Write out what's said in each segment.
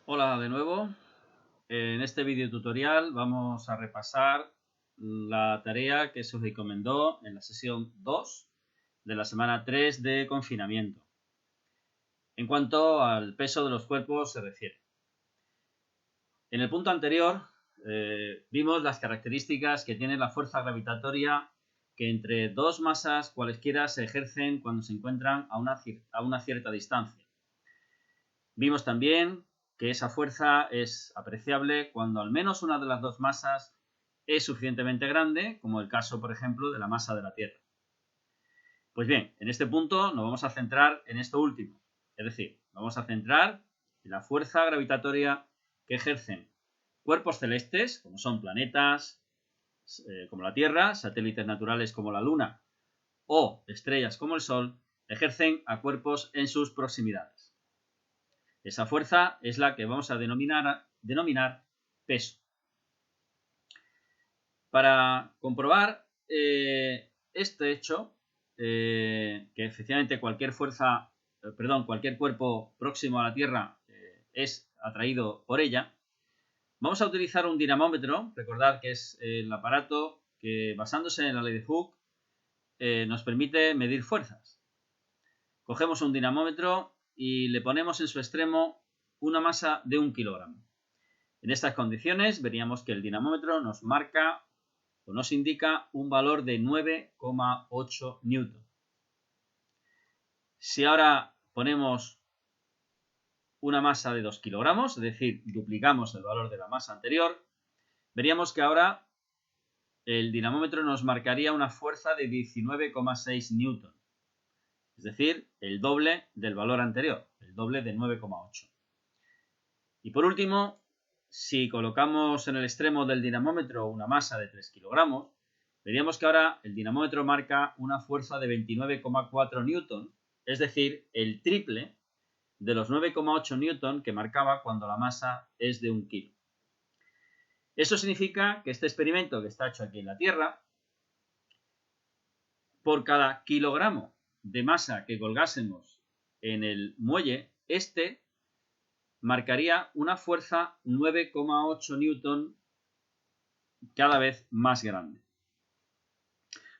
Hola de nuevo. En este vídeo tutorial vamos a repasar la tarea que se os recomendó en la sesión 2 de la semana 3 de confinamiento. En cuanto al peso de los cuerpos se refiere. En el punto anterior vimos las características que tiene la fuerza gravitatoria que entre dos masas cualesquiera se ejercen cuando se encuentran a una cierta distancia. Vimos también que esa fuerza es apreciable cuando al menos una de las dos masas es suficientemente grande, como el caso, por ejemplo, de la masa de la Tierra. Pues bien, en este punto nos vamos a centrar en esto último, es decir, vamos a centrar en la fuerza gravitatoria que ejercen cuerpos celestes, como son planetas, como la Tierra, satélites naturales como la Luna o estrellas como el Sol, ejercen a cuerpos en sus proximidades. Esa fuerza es la que vamos a denominar peso. Para comprobar este hecho, que efectivamente cualquier cuerpo próximo a la Tierra es atraído por ella, vamos a utilizar un dinamómetro. Recordad que es el aparato que, basándose en la ley de Hooke, nos permite medir fuerzas. Cogemos un dinamómetro y le ponemos en su extremo una masa de 1 kilogramo. En estas condiciones veríamos que el dinamómetro nos marca o nos indica un valor de 9,8 newton. Si ahora ponemos una masa de 2 kilogramos, es decir, duplicamos el valor de la masa anterior, veríamos que ahora el dinamómetro nos marcaría una fuerza de 19,6 newton. Es decir, el doble del valor anterior, el doble de 9,8. Y por último, si colocamos en el extremo del dinamómetro una masa de 3 kilogramos, veríamos que ahora el dinamómetro marca una fuerza de 29,4 newton, es decir, el triple de los 9,8 newton que marcaba cuando la masa es de 1 kilo. Eso significa que este experimento que está hecho aquí en la Tierra, por cada kilogramo de masa que colgásemos en el muelle, este marcaría una fuerza 9,8 newton cada vez más grande.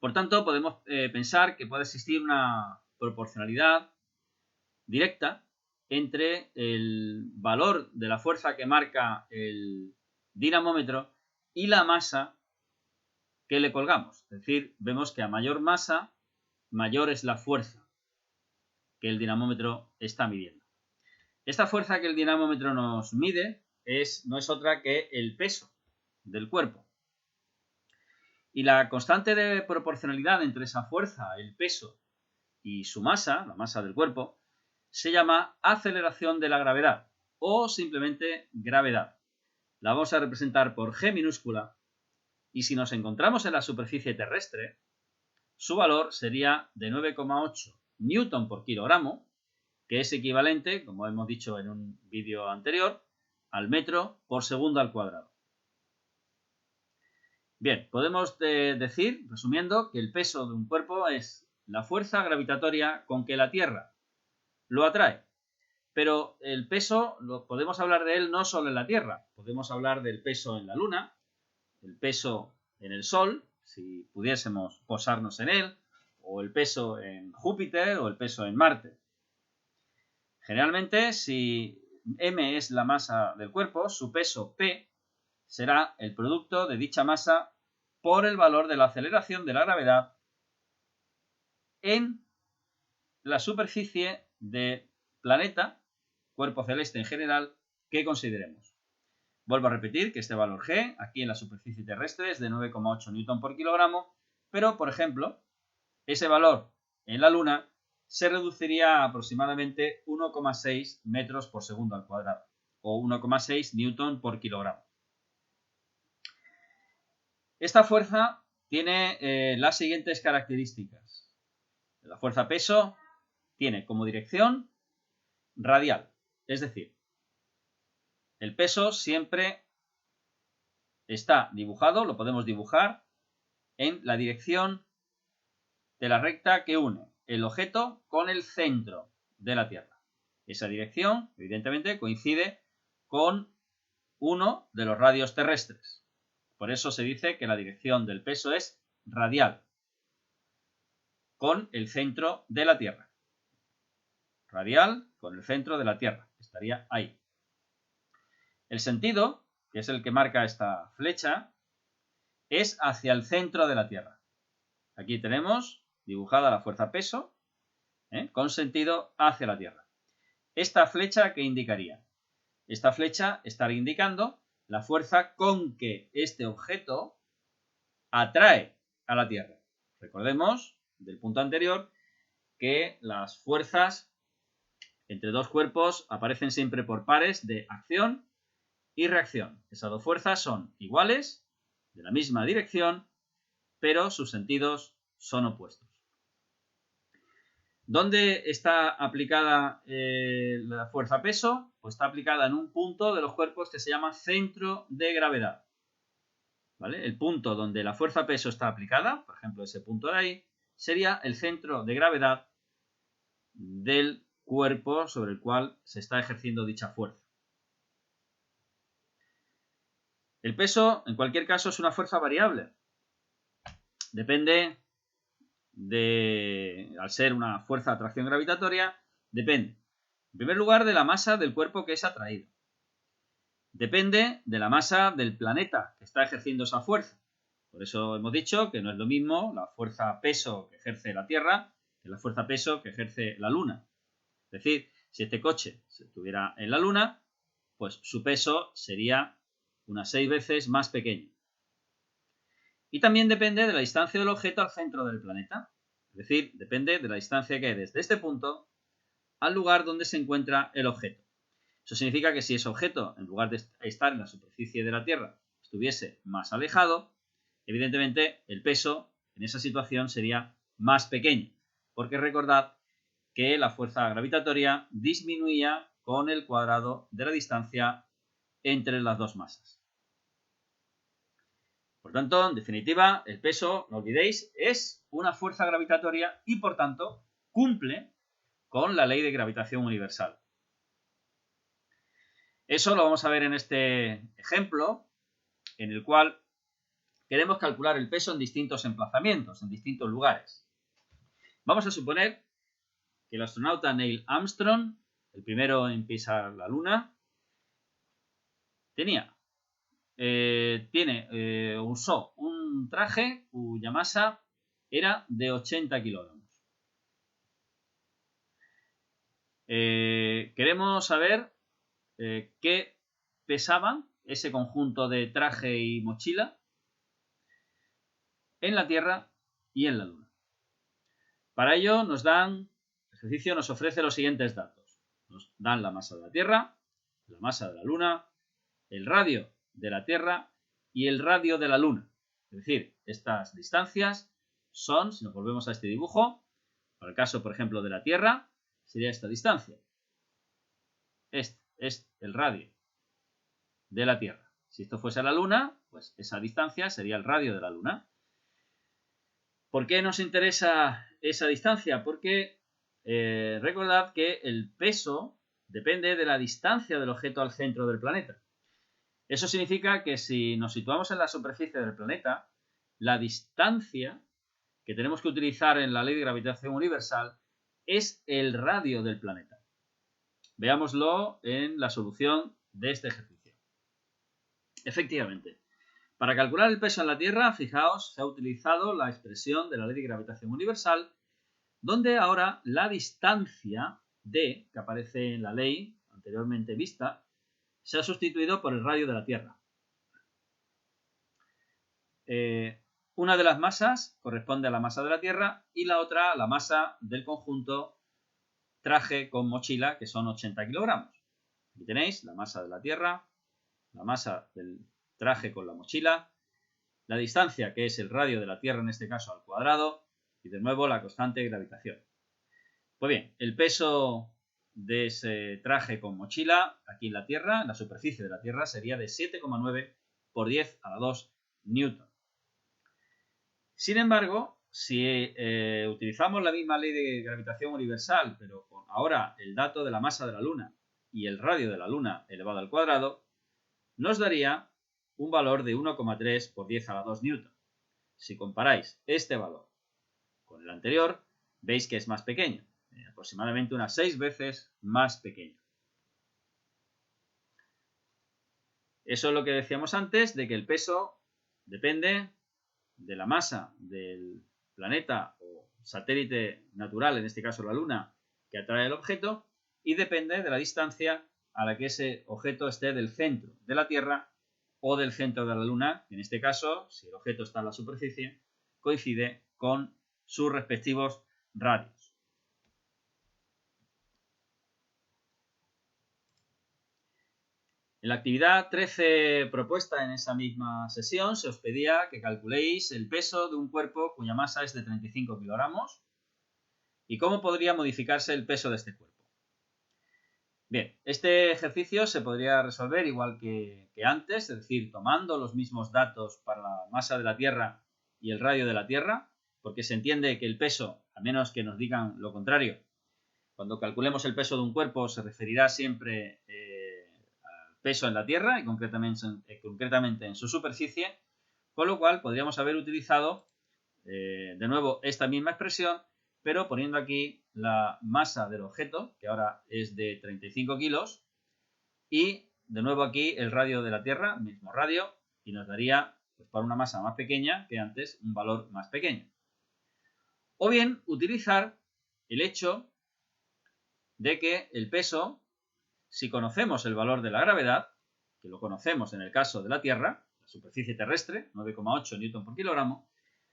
Por tanto, podemos pensar que puede existir una proporcionalidad directa entre el valor de la fuerza que marca el dinamómetro y la masa que le colgamos. Es decir, vemos que a mayor masa, mayor es la fuerza que el dinamómetro está midiendo. Esta fuerza que el dinamómetro nos mide no es otra que el peso del cuerpo. Y la constante de proporcionalidad entre esa fuerza, el peso y su masa, la masa del cuerpo, se llama aceleración de la gravedad o simplemente gravedad. La vamos a representar por G minúscula y si nos encontramos en la superficie terrestre, su valor sería de 9,8 newton por kilogramo, que es equivalente, como hemos dicho en un vídeo anterior, al metro por segundo al cuadrado. Bien, podemos decir, resumiendo, que el peso de un cuerpo es la fuerza gravitatoria con que la Tierra lo atrae. Pero el peso, podemos hablar de él no solo en la Tierra, podemos hablar del peso en la Luna, el peso en el Sol, si pudiésemos posarnos en él, o el peso en Júpiter o el peso en Marte. Generalmente, si m es la masa del cuerpo, su peso P será el producto de dicha masa por el valor de la aceleración de la gravedad en la superficie de planeta, cuerpo celeste en general, que consideremos. Vuelvo a repetir que este valor G, aquí en la superficie terrestre, es de 9,8 newton por kilogramo, pero, por ejemplo, ese valor en la Luna se reduciría a aproximadamente 1,6 metros por segundo al cuadrado, o 1,6 newton por kilogramo. Esta fuerza tiene las siguientes características. La fuerza peso tiene como dirección radial, es decir, el peso siempre está dibujado, lo podemos dibujar en la dirección de la recta que une el objeto con el centro de la Tierra. Esa dirección, evidentemente, coincide con uno de los radios terrestres. Por eso se dice que la dirección del peso es radial, con el centro de la Tierra. Radial con el centro de la Tierra. Estaría ahí. El sentido, que es el que marca esta flecha, es hacia el centro de la Tierra. Aquí tenemos dibujada la fuerza peso, con sentido hacia la Tierra. ¿Esta flecha qué indicaría? Esta flecha estaría indicando la fuerza con que este objeto atrae a la Tierra. Recordemos del punto anterior que las fuerzas entre dos cuerpos aparecen siempre por pares de acción y reacción. Esas dos fuerzas son iguales, de la misma dirección, pero sus sentidos son opuestos. ¿Dónde está aplicada la fuerza peso? Pues está aplicada en un punto de los cuerpos que se llama centro de gravedad. ¿Vale? El punto donde la fuerza peso está aplicada, por ejemplo ese punto de ahí, sería el centro de gravedad del cuerpo sobre el cual se está ejerciendo dicha fuerza. El peso, en cualquier caso, es una fuerza variable. Depende al ser una fuerza de atracción gravitatoria, depende, en primer lugar, de la masa del cuerpo que es atraído. Depende de la masa del planeta que está ejerciendo esa fuerza. Por eso hemos dicho que no es lo mismo la fuerza peso que ejerce la Tierra que la fuerza peso que ejerce la Luna. Es decir, si este coche estuviera en la Luna, pues su peso sería unas 6 veces más pequeño. Y también depende de la distancia del objeto al centro del planeta. Es decir, depende de la distancia que hay desde este punto al lugar donde se encuentra el objeto. Eso significa que si ese objeto, en lugar de estar en la superficie de la Tierra, estuviese más alejado, evidentemente el peso en esa situación sería más pequeño. Porque recordad que la fuerza gravitatoria disminuía con el cuadrado de la distancia entre las dos masas. Por tanto, en definitiva, el peso, no olvidéis, es una fuerza gravitatoria y, por tanto, cumple con la ley de gravitación universal. Eso lo vamos a ver en este ejemplo, en el cual queremos calcular el peso en distintos emplazamientos, en distintos lugares. Vamos a suponer que el astronauta Neil Armstrong, el primero en pisar la Luna, usó un traje cuya masa era de 80 kilogramos. Queremos saber qué pesaban ese conjunto de traje y mochila en la Tierra y en la Luna. Para ello el ejercicio nos ofrece los siguientes datos. Nos dan la masa de la Tierra, la masa de la Luna, el radio de la Tierra y el radio de la Luna. Es decir, estas distancias son, si nos volvemos a este dibujo, para el caso, por ejemplo, de la Tierra, sería esta distancia. Este es el radio de la Tierra. Si esto fuese la Luna, pues esa distancia sería el radio de la Luna. ¿Por qué nos interesa esa distancia? Porque recordad que el peso depende de la distancia del objeto al centro del planeta. Eso significa que si nos situamos en la superficie del planeta, la distancia que tenemos que utilizar en la ley de gravitación universal es el radio del planeta. Veámoslo en la solución de este ejercicio. Efectivamente, para calcular el peso en la Tierra, fijaos, se ha utilizado la expresión de la ley de gravitación universal, donde ahora la distancia d, que aparece en la ley anteriormente vista, se ha sustituido por el radio de la Tierra. Una de las masas corresponde a la masa de la Tierra y la otra a la masa del conjunto traje con mochila, que son 80 kilogramos. Aquí tenéis la masa de la Tierra, la masa del traje con la mochila, la distancia, que es el radio de la Tierra en este caso al cuadrado, y de nuevo la constante de gravitación. Pues bien, el peso de ese traje con mochila aquí en la Tierra, en la superficie de la Tierra, sería de 7,9 por 10 a la 2 newton. Sin embargo, si utilizamos la misma ley de gravitación universal, pero con ahora el dato de la masa de la Luna y el radio de la Luna elevado al cuadrado, nos daría un valor de 1,3 por 10 a la 2 newton. Si comparáis este valor con el anterior, veis que es más pequeño, aproximadamente unas 6 veces más pequeño. Eso es lo que decíamos antes, de que el peso depende de la masa del planeta o satélite natural, en este caso la Luna, que atrae el objeto, y depende de la distancia a la que ese objeto esté del centro de la Tierra o del centro de la Luna. En este caso, si el objeto está en la superficie, coincide con sus respectivos radios. En la actividad 13 propuesta en esa misma sesión se os pedía que calculéis el peso de un cuerpo cuya masa es de 35 kilogramos y cómo podría modificarse el peso de este cuerpo. Bien, este ejercicio se podría resolver igual que antes, es decir, tomando los mismos datos para la masa de la Tierra y el radio de la Tierra, porque se entiende que el peso, a menos que nos digan lo contrario, cuando calculemos el peso de un cuerpo se referirá siempre al peso en la Tierra y concretamente en su superficie, con lo cual podríamos haber utilizado de nuevo esta misma expresión, pero poniendo aquí la masa del objeto, que ahora es de 35 kilos, y de nuevo aquí el radio de la Tierra, mismo radio, y nos daría, pues para una masa más pequeña que antes, un valor más pequeño. O bien utilizar el hecho de que el peso, si conocemos el valor de la gravedad, que lo conocemos en el caso de la Tierra, la superficie terrestre, 9,8 newton por kilogramo,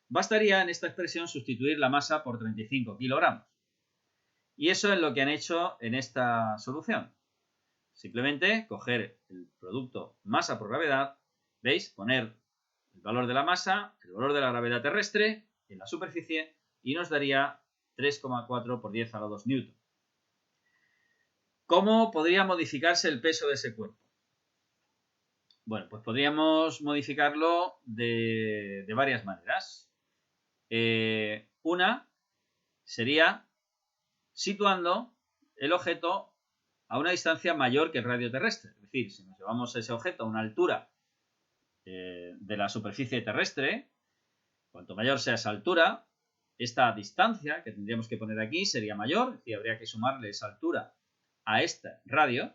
bastaría en esta expresión sustituir la masa por 35 kilogramos. Y eso es lo que han hecho en esta solución. Simplemente coger el producto masa por gravedad, ¿veis? Poner el valor de la masa, el valor de la gravedad terrestre en la superficie y nos daría 3,4 por 10 a la 2 newton. ¿Cómo podría modificarse el peso de ese cuerpo? Bueno, pues podríamos modificarlo de varias maneras. Una sería situando el objeto a una distancia mayor que el radio terrestre. Es decir, si nos llevamos ese objeto a una altura de la superficie terrestre, cuanto mayor sea esa altura, esta distancia que tendríamos que poner aquí sería mayor, es decir, habría que sumarle esa altura a este radio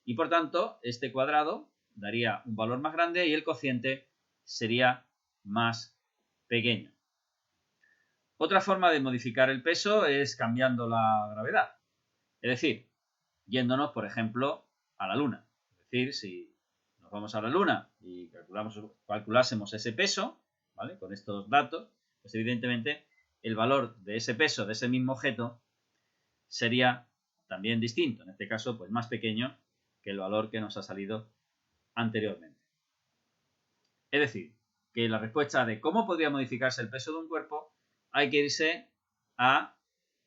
y por tanto este cuadrado daría un valor más grande y el cociente sería más pequeño. Otra forma de modificar el peso es cambiando la gravedad, es decir, yéndonos, por ejemplo, a la Luna. Es decir, si nos vamos a la Luna y calculásemos ese peso, ¿vale? Con estos datos, pues evidentemente el valor de ese peso de ese mismo objeto sería también distinto, en este caso pues más pequeño que el valor que nos ha salido anteriormente. Es decir, que la respuesta de cómo podría modificarse el peso de un cuerpo hay que irse a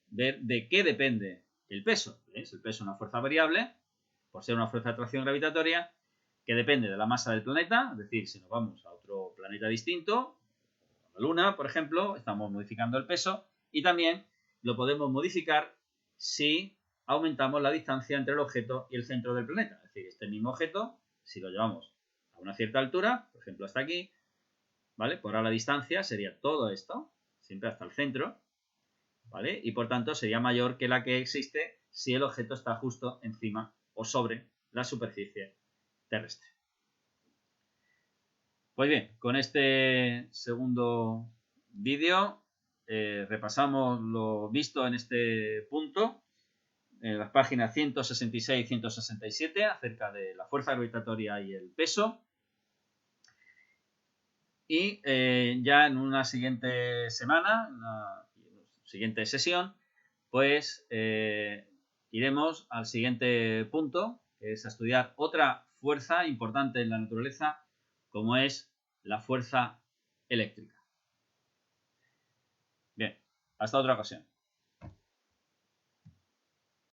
ver de qué depende el peso. ¿Veis? El peso es una fuerza variable, por ser una fuerza de atracción gravitatoria, que depende de la masa del planeta, es decir, si nos vamos a otro planeta distinto, a la Luna, por ejemplo, estamos modificando el peso y también lo podemos modificar si aumentamos la distancia entre el objeto y el centro del planeta. Es decir, este mismo objeto, si lo llevamos a una cierta altura, por ejemplo hasta aquí, ¿vale? Por ahora la distancia sería todo esto, siempre hasta el centro, ¿vale? Y por tanto sería mayor que la que existe si el objeto está justo encima o sobre la superficie terrestre. Pues bien, con este segundo vídeo repasamos lo visto en este punto, en las páginas 166 y 167, acerca de la fuerza gravitatoria y el peso. Y ya en una siguiente semana, en una siguiente sesión, pues iremos al siguiente punto, que es a estudiar otra fuerza importante en la naturaleza, como es la fuerza eléctrica. Bien, hasta otra ocasión.